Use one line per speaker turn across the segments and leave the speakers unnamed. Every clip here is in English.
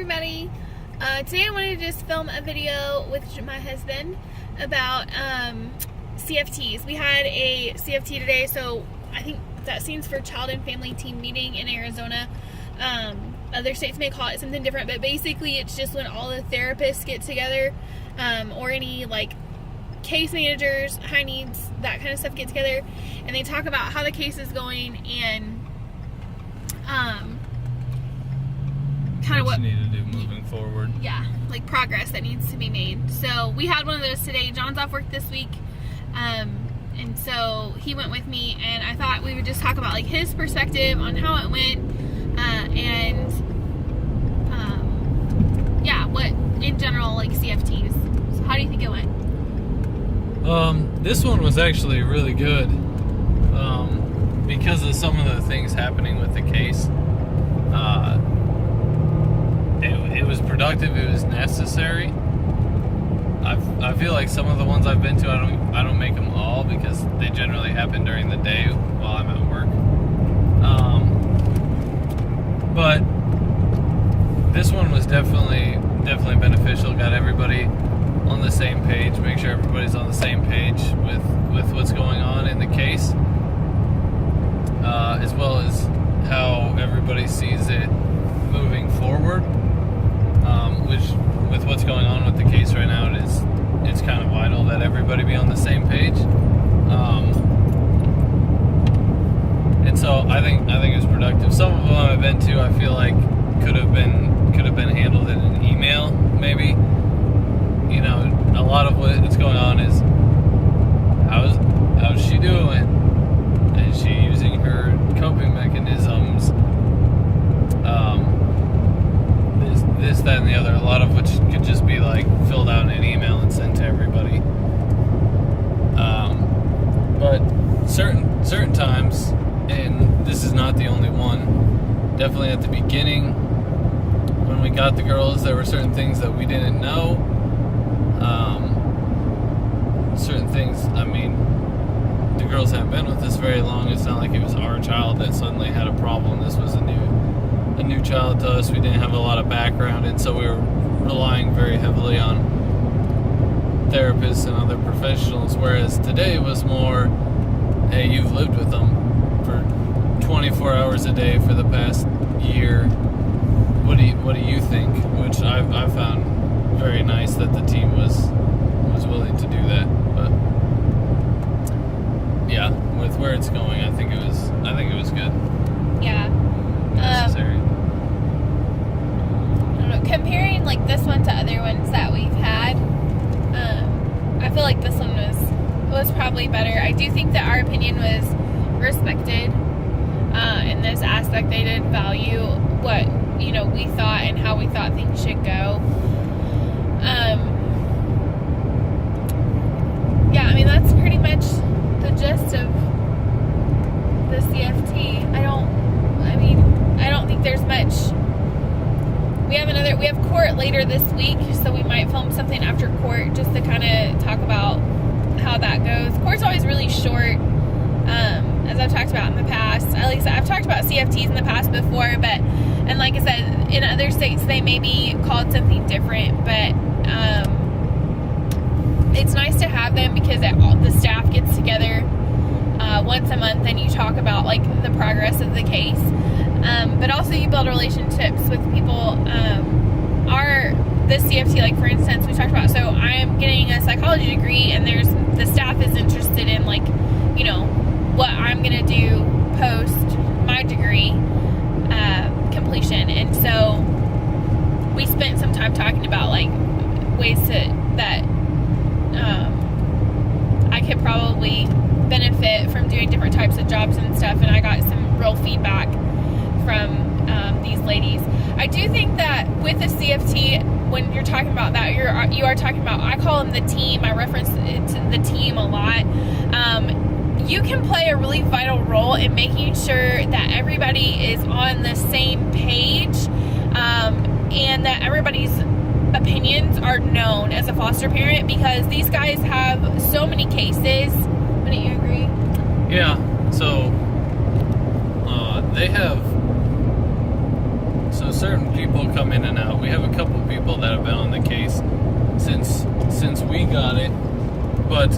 everybody. Today I wanted to just film a video with my husband about CFTs. We had a CFT today, so I think that stands for Child and Family Team Meeting in Arizona. Other states may call it something different, but basically it's just when all the therapists get together, or any like case managers, high needs, that kind of stuff get together, and they talk about how the case is going and kind of what
you need to do moving forward.
Yeah, like progress that needs to be made. So we had one of those today. John's off work this week, and so he went with me, and I thought we would just talk about like his perspective on how it went, and yeah, what in general like CFTs. So how do you think it went?
This one was actually really good, because of some of the things happening with the case. It was productive. It was necessary. I feel like some of the ones I've been to, I don't make them all because they generally happen during the day while I'm at work. But this one was definitely beneficial. Got everybody on the same page. Make sure everybody's on the same page with what's going on in the case, as well as how everybody sees it moving forward. Which, with what's going on with the case right now, it's kind of vital that everybody be on the same page. And so I think it was productive. Some of them I've been to, I feel like could have been handled in an email, maybe. You know, a lot of what's going on is how's she doing? Is she using her coping mechanisms? This, that, and the other. A lot of which could just be like filled out in an email and sent to everybody. But certain times, and this is not the only one. Definitely at the beginning, when we got the girls, there were certain things that we didn't know. Certain things. I mean, the girls haven't been with us very long. It's not like it was our child that suddenly had a problem. This was a new child to us. We didn't have a lot of background, and so we were relying very heavily on therapists and other professionals, whereas today was more, hey, you've lived with them for 24 hours a day for the past year. What do you think? Which I found very nice that the team was willing to do that. But yeah, with where it's going, I think it was good.
Yeah.
Necessary.
I don't know, comparing like this one to other ones that we've had, I feel like this one was probably better. I do think that our opinion was respected in this aspect. They did value what we thought and how we thought things should go. Yeah, I mean that's pretty much the gist of the CFT. I don't think there's much. We have court later this week, so we might film something after court just to kind of talk about how that goes. Court's always really short, as I've talked about in the past. At least I've talked about CFTs in the past before, and like I said, in other states they may be called something different, but it's nice to have them because the staff gets together once a month and you talk about like the progress of the case, but also you build relationships with people. This CFT, like for instance, we talked about, so I'm getting a psychology degree, and the staff is interested in like what I'm gonna do post my degree completion, and so we spent some time talking about like ways that I could probably benefit from doing different types of jobs and stuff, and I got some real feedback from these ladies. I do think that with a CFT, when you're talking about that, you are talking about, I call them the team. I reference it to the team a lot. You can play a really vital role in making sure that everybody is on the same page, and that everybody's opinions are known as a foster parent, because these guys have so many cases. Wouldn't you agree?
Yeah. So they have certain people come in and out. We have a couple people that have been on the case since we got it, but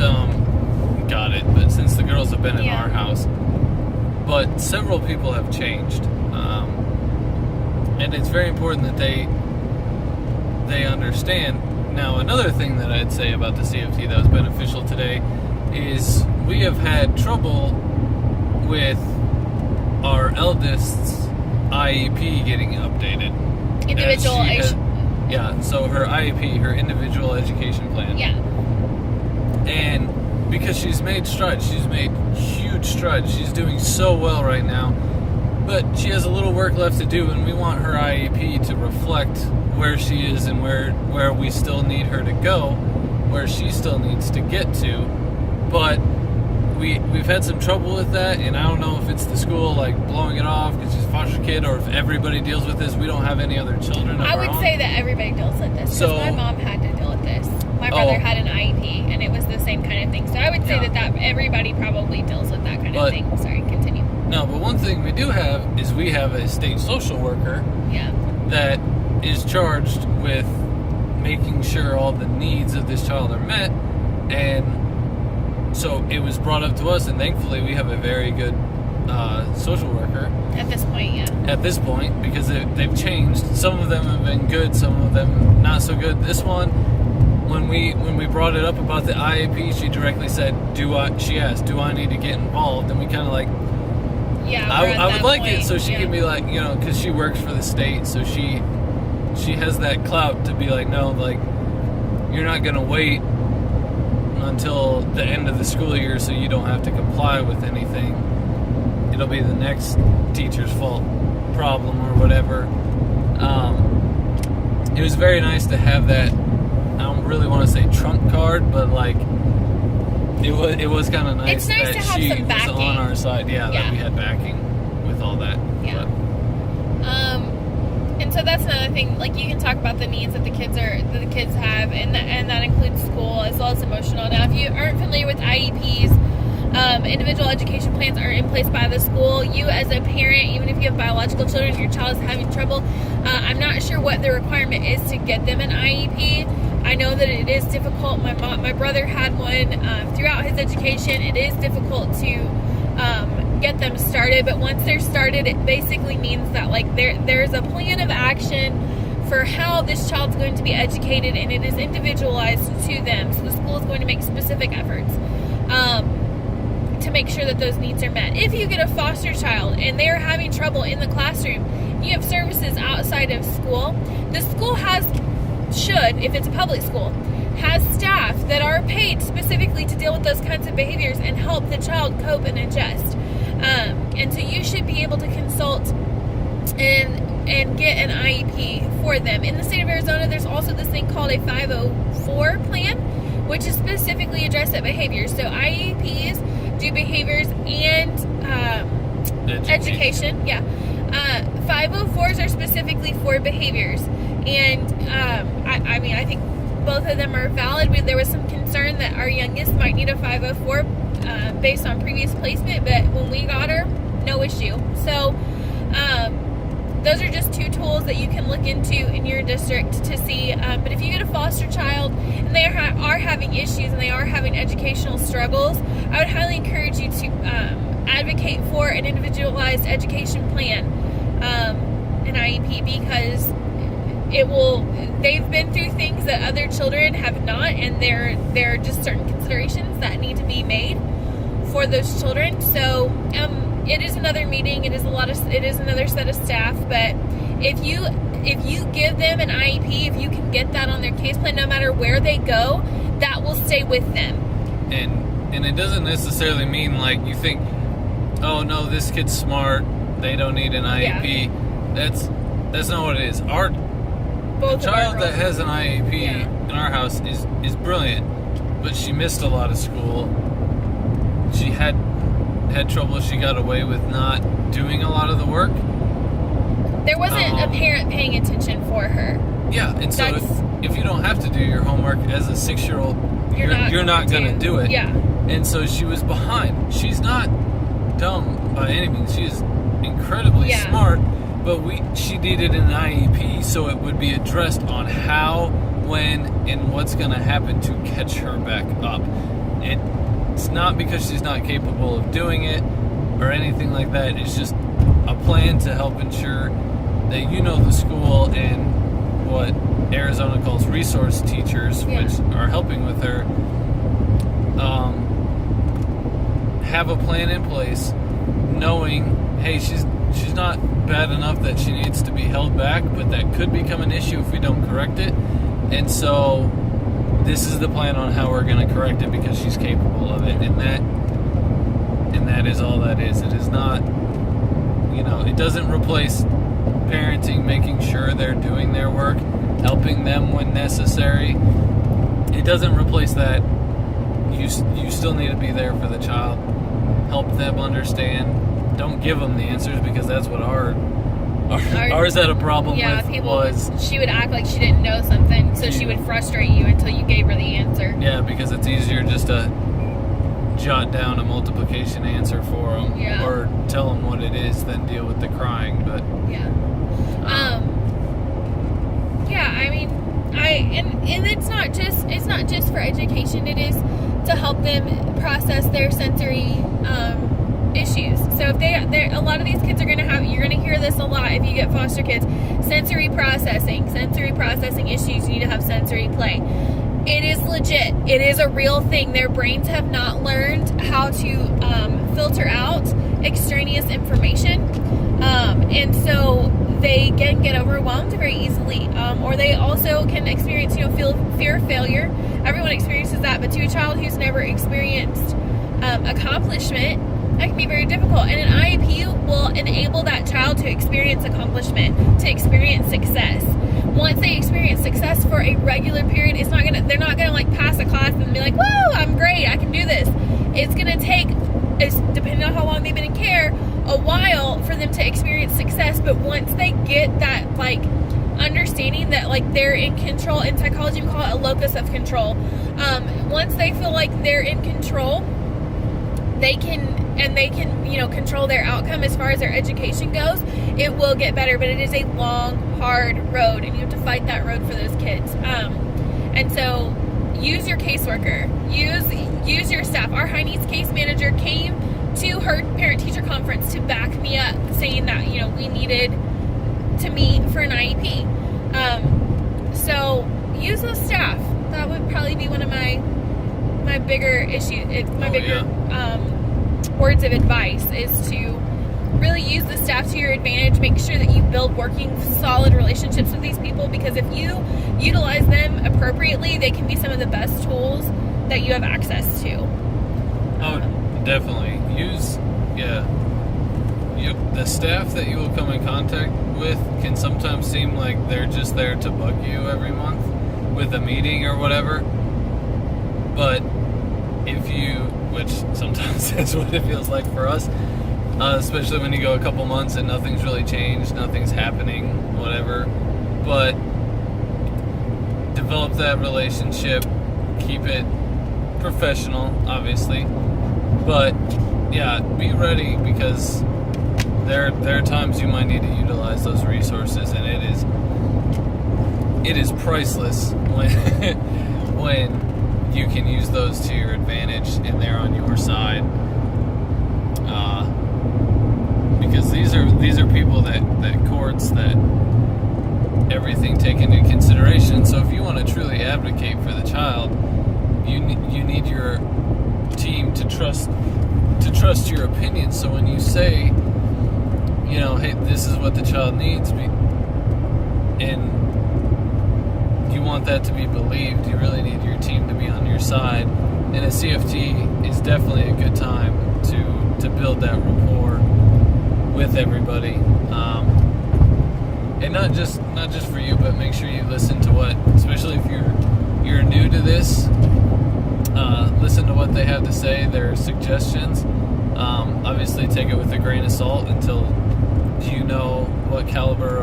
since the girls have been in our house. But several people have changed, and it's very important that they understand. Now, another thing that I'd say about the CFT that was beneficial today is we have had trouble with our eldest's IEP getting updated. So her IEP, her individual education plan.
Yeah.
And because she's made strides, she's made huge strides. She's doing so well right now. But she has a little work left to do, and we want her IEP to reflect where she is and where we still need her to go, where she still needs to get to. But we've had some trouble with that, and I don't know if it's the school like blowing it off because she's a foster kid, or if everybody deals with this. We don't have any other children of
I
our
would
own.
say that everybody deals with this.
So
my mom had to deal with this. My brother had an IEP, and it was the same kind of thing. So I would say that everybody probably deals with that kind of thing. Sorry, continue.
No, but one thing we do have is we have a state social worker that is charged with making sure all the needs of this child are met. And so it was brought up to us, and thankfully we have a very good social worker.
At this point,
At this point, because they've changed. Some of them have been good, some of them not so good. This one, when we brought it up about the IEP, she directly said, she asked, do I need to get involved? And we kind of like, I would like it so she can be like, because she works for the state, so she has that clout to be like, no, like, you're not going to wait until the end of the school year so you don't have to comply with anything. It'll be the next teacher's fault, problem, or whatever. It was very nice to have that. I don't really want to say trump card, but like it was kind of nice,
it's nice
that
to have
she
some backing.
was on our side. That we had backing with all that.
Yeah. And so that's another thing. Like, you can talk about the needs that the kids have, and that includes school as well as emotional. Now, if you aren't familiar with IEPs, individual education plans are in place by the school. You as a parent, even if you have biological children, your child is having trouble, I'm not sure what the requirement is to get them an IEP. I know that it is difficult. My brother had one throughout his education. It is difficult to get them started, but once they're started, it basically means that like there's a plan of action for how this child's going to be educated, and it is individualized to them. So the school is going to make specific efforts to make sure that those needs are met. If you get a foster child and they're having trouble in the classroom, you have services outside of school. The school should, if it's a public school, has staff that are paid specifically to deal with those kinds of behaviors and help the child cope and adjust. And so you should be able to consult and get an IEP for them. In the state of Arizona, there's also this thing called a 504 plan, which is specifically addressed at behaviors. So IEPs do behaviors and education. 504s are specifically for behaviors. And I think both of them are valid. There was some concern that our youngest might need a 504 based on previous placement, but when we got her, no issue. So those are just two tools that you can look into in your district to see. But if you get a foster child and they are having issues and they are having educational struggles, I would highly encourage you to advocate for an individualized education plan, an IEP, because they've been through things that other children have not, and there are just certain considerations that need to be made for those children. So it is another meeting, it is another set of staff, but if you give them an IEP, if you can get that on their case plan, no matter where they go, that will stay with them.
And it doesn't necessarily mean like you think, oh no, this kid's smart, they don't need an IEP. That's not what it is. The child that has an IEP in our house is brilliant, but she missed a lot of school. She had trouble. She got away with not doing a lot of the work.
There wasn't a parent paying attention for her.
Yeah, and so if you don't have to do your homework as a 6-year-old, you're not going to do it.
Yeah.
And so she was behind. She's not dumb by any means. She is incredibly smart, But she needed an IEP so it would be addressed on how, when, and what's going to happen to catch her back up. It's not because she's not capable of doing it or anything like that. It's just a plan to help ensure that the school and what Arizona calls resource teachers, which are helping with her, have a plan in place, knowing, hey, she's not bad enough that she needs to be held back, but that could become an issue if we don't correct it. And so this is the plan on how we're going to correct it because she's capable of it. And that is all that is. It is not, it doesn't replace parenting, making sure they're doing their work, helping them when necessary. It doesn't replace that. You still need to be there for the child. Help them understand. Don't give them the answers because that's what ours had a problem with was...
She would act like she didn't know something, so she would frustrate you until you gave her the answer.
Yeah, because it's easier just to jot down a multiplication answer for them or tell them what it is than deal with the crying, but...
I mean, and it's not just for education. It is to help them process their sensory issues. So if a lot of these kids are going to have, you're going to hear this a lot if you get foster kids, sensory processing issues. You need to have sensory play. It is legit. It is a real thing. Their brains have not learned how to filter out extraneous information, and so they can get overwhelmed very easily, or they also can experience, fear of failure. Everyone experiences that, but to a child who's never experienced accomplishment, that can be very difficult. And an IEP will enable that child to experience accomplishment, to experience success. Once they experience success for a regular period, they're not gonna like pass a class and be like, whoa, I'm great, I can do this. It's gonna take, depending on how long they've been in care, a while for them to experience success. But once they get that understanding that they're in control, in psychology we call it a locus of control. Once they feel like they're in control, they can control their outcome as far as their education goes. It will get better, but it is a long, hard road, and you have to fight that road for those kids. And so use your caseworker, use your staff. Our high needs case manager came to her parent-teacher conference to back me up, saying that we needed to meet for an IEP. So use those staff. That would probably be one of my bigger issues. Words of advice is to really use the staff to your advantage. Make sure that you build working, solid relationships with these people, because if you utilize them appropriately, they can be some of the best tools that you have access to.
Oh, definitely. The staff that you will come in contact with can sometimes seem like they're just there to bug you every month with a meeting or whatever. But which sometimes is what it feels like for us, especially when you go a couple months and nothing's really changed, nothing's happening, whatever. But develop that relationship, keep it professional, obviously. But be ready, because there are times you might need to utilize those resources, and it is priceless when you can use those to your advantage and they're on your side. Because these are people that courts, that everything taken into consideration. So if you want to truly advocate for the child, you need your team to trust your opinion. So when you say, hey, this is what the child needs, and you want that to be believed, you really need your team to be on your side. And a CFT is definitely a good time to build that rapport with everybody, and not just for you, but make sure you listen to what, especially if you're new to this, listen to what they have to say, their suggestions. Obviously take it with a grain of salt until you know what caliber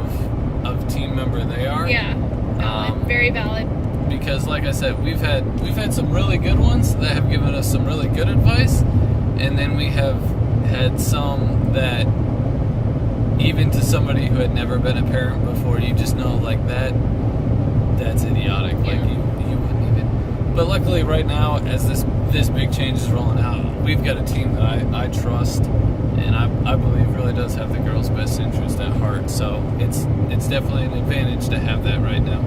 of team member they are.
Valid, very valid.
Because like I said, we've had some really good ones that have given us some really good advice, and then we have had some that even to somebody who had never been a parent before, you just know like that's idiotic.
Yeah.
Like you wouldn't even. But luckily, right now, as this big change is rolling out, we've got a team that I trust, and I believe really does have the girls' best interest at heart. So it's definitely an advantage to have that right now.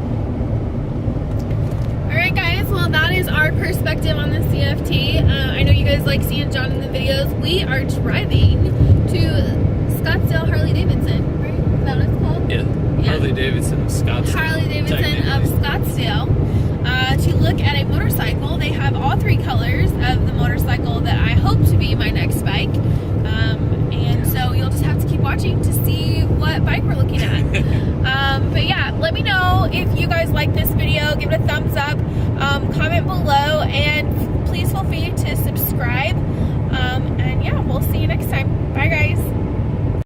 Alright guys, well that is our perspective on the CFT. I know you guys like seeing John in the videos. We are driving to Scottsdale Harley-Davidson, right? Is that what it's called?
Yeah. Harley-Davidson of Scottsdale.
Harley-Davidson of Scottsdale to look at a motorcycle. They have all three colors of the motorcycle that I hope to be my next bike. And so you'll just have to keep watching to see what bike we're looking at. But yeah, let me know if you guys like this video. Give it a thumbs up. Comment below, and please feel free to subscribe. And yeah, we'll see you next time. Bye guys.